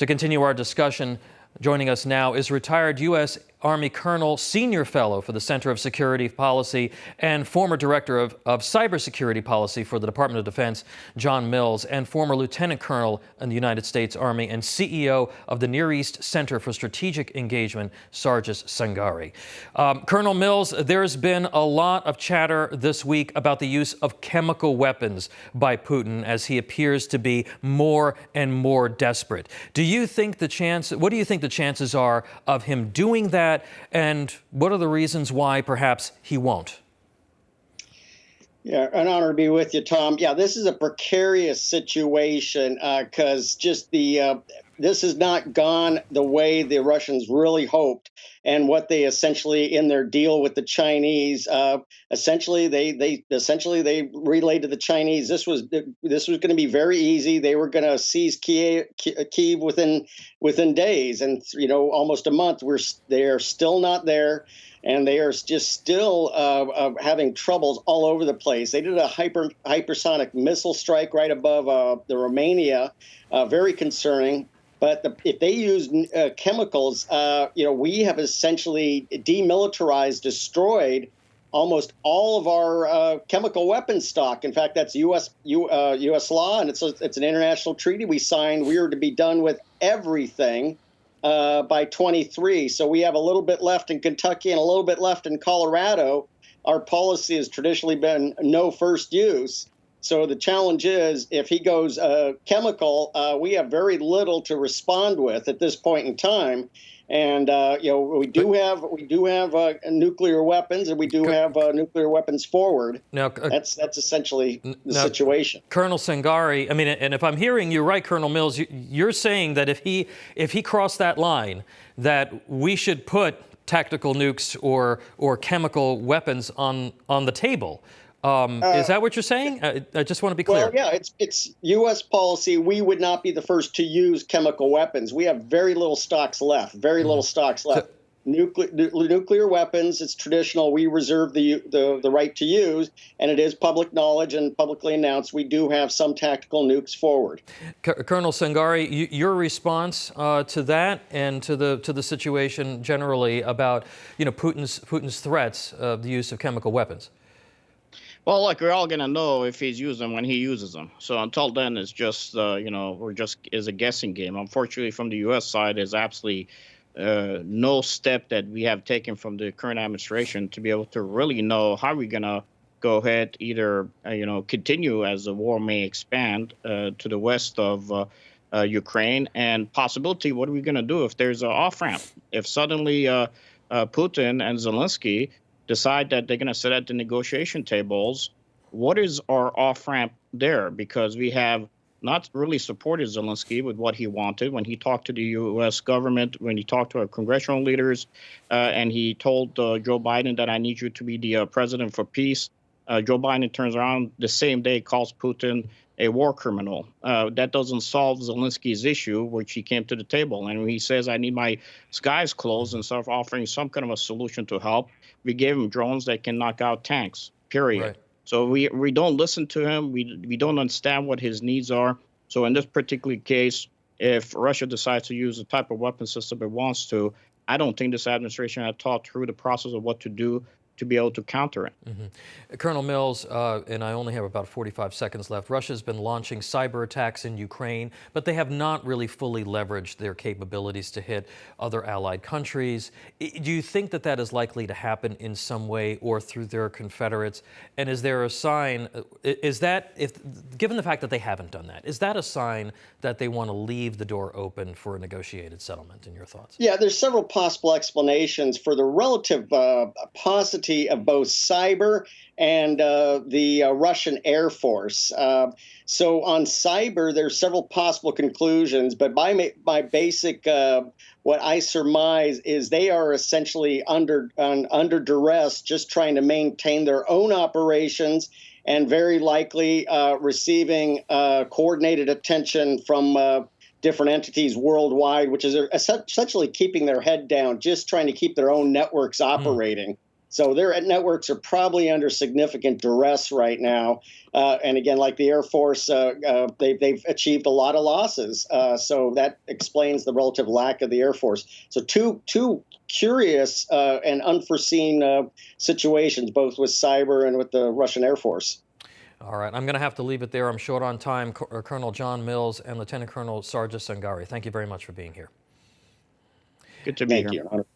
To continue our discussion, joining us now is retired U.S. Army Colonel, Senior Fellow for the Center of Security Policy, and former Director of Cybersecurity Policy for the Department of Defense, John Mills, and former Lieutenant Colonel in the United States Army and CEO of the Near East Center for Strategic Engagement, Sargis Sangari. Colonel Mills, there's been a lot of chatter this week about the use of chemical weapons by Putin as he appears to be more and more desperate. What do you think the chances are of him doing that? And what are the reasons why perhaps he won't? Yeah, an honor to be with you, Tom. Yeah, this is a precarious situation because this has not gone the way the Russians really hoped, and what they essentially in their deal with the Chinese, essentially they relayed to the Chinese this was going to be very easy. They were going to seize Kiev within days, and almost a month. They are still not there. And they are just still having troubles all over the place. They did a hypersonic missile strike right above the Romania, very concerning. But if they use chemicals, we have essentially demilitarized, destroyed almost all of our chemical weapons stock. In fact, that's U.S. law, and it's an international treaty we signed. We are to be done with everything by 23. So we have a little bit left in Kentucky and a little bit left in Colorado. Our policy has traditionally been no first use. So the challenge is if he goes chemical, we have very little to respond with at this point in time. And we do have nuclear weapons, and we do have nuclear weapons forward. Now, that's essentially the situation. Colonel Sangari, I mean, and if I'm hearing you right, Colonel Mills, you're saying that if he crossed that line, that we should put tactical nukes or chemical weapons on the table. Is that what you're saying? I just want to be clear. Well, yeah, it's U.S. policy. We would not be the first to use chemical weapons. We have very little stocks left. Very little stocks left. Nuclear weapons, it's traditional. We reserve the right to use, and it is public knowledge and publicly announced. We do have some tactical nukes forward. Colonel Sangari, your response to that and to the situation generally about Putin's threats of the use of chemical weapons. Well, look, we're all going to know if he's using them when he uses them. So until then, it's just, is a guessing game. Unfortunately, from the U.S. side, there's absolutely no step that we have taken from the current administration to be able to really know how we're going to go ahead, either, continue as the war may expand to the west of Ukraine, and possibility, what are we going to do if there's an off-ramp? If suddenly Putin and Zelensky decide that they're going to sit at the negotiation tables, what is our off-ramp there? Because we have not really supported Zelensky with what he wanted when he talked to the U.S. government, when he talked to our congressional leaders, and he told Joe Biden that I need you to be the president for peace. Joe Biden turns around the same day, calls Putin a war criminal. That doesn't solve Zelensky's issue, which he came to the table. And when he says, I need my skies closed, and start offering some kind of a solution to help, we gave him drones that can knock out tanks, period. Right. So we don't listen to him. We don't understand what his needs are. So in this particular case, if Russia decides to use the type of weapon system it wants to, I don't think this administration had thought through the process of what to do to be able to counter it. Mm-hmm. Colonel Mills, and I only have about 45 seconds left, Russia's been launching cyber attacks in Ukraine, but they have not really fully leveraged their capabilities to hit other allied countries. Do you think that that is likely to happen in some way or through their confederates? And is there a sign, given the fact that they haven't done that, is that a sign that they want to leave the door open for a negotiated settlement, in your thoughts? Yeah, there's several possible explanations for the relative paucity of both cyber and the Russian Air Force. So on cyber, there's several possible conclusions, but my basic, what I surmise is they are essentially under duress, just trying to maintain their own operations and very likely receiving coordinated attention from different entities worldwide, which is essentially keeping their head down, just trying to keep their own networks operating. So their networks are probably under significant duress right now. And again, like the Air Force, they've achieved a lot of losses. So that explains the relative lack of the Air Force. So two curious and unforeseen situations, both with cyber and with the Russian Air Force. All right, I'm going to have to leave it there. I'm short on time. Colonel John Mills and Lieutenant Colonel Sargis Sangari, thank you very much for being here. Good to be here. Thank you.